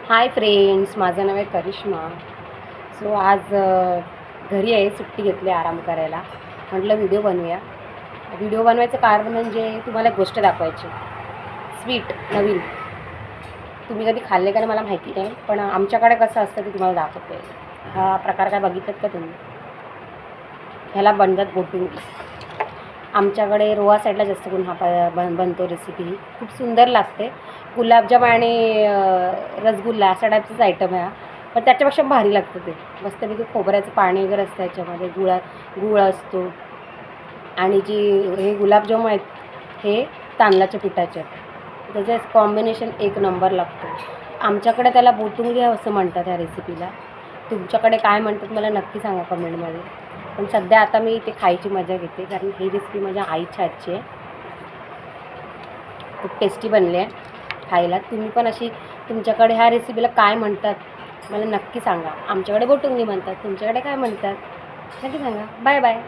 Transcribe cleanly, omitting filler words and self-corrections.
Hi friends, माझं नाव आहे Karishma. So आज घरी आहे, सुट्टी घेतली आराम करायला. म्हटलं व्हिडिओ बनवूया. व्हिडिओ बनवायचं कारण म्हणजे तुम्हाला एक गोष्ट दाखवायची. स्वीट नवीन तुम्ही कधी खाल्ले का नाही मला माहिती नाही, पण आमच्याकडे कसं असतं ते तुम्हाला दाखवते. हा प्रकार काय बघितलात का तुम्ही? ह्याला बनतात बोटुंगी. आमच्याकडे रोहा साईडला जास्त करून हा बनतो. रेसिपी ही खूप सुंदर लागते. गुलाबजाम आणि रसगुल्ला अशा टाईपचंच आयटम आहे हा, पण त्याच्यापेक्षा भारी लागतं ते. मस्तपैकी खोबऱ्याचं पाणी वगैरे असतं याच्यामध्ये, गूळ असतो. आणि हे गुलाबजाम आहेत हे तांदळाच्या पिठाचे आहेत. त्याचं कॉम्बिनेशन एक नंबर लागतो. आमच्याकडे त्याला बोटुंगी असं म्हणतात ह्या रेसिपीला. तुमच्याकडे काय म्हणतात मला नक्की सांगा कमेंटमध्ये. पण सध्या आता मी इथे खायची मजा घेते, कारण ही रेसिपी माझ्या आईच्या हातची आहे. खूप टेस्टी बनली आहे खायला. तुम्ही पण अशी तुमच्याकडे ह्या रेसिपीला काय म्हणतात मला नक्की सांगा. आमच्याकडे बोटुंगी म्हणतात, तुमच्याकडे काय म्हणतात नक्की सांगा. Bye bye.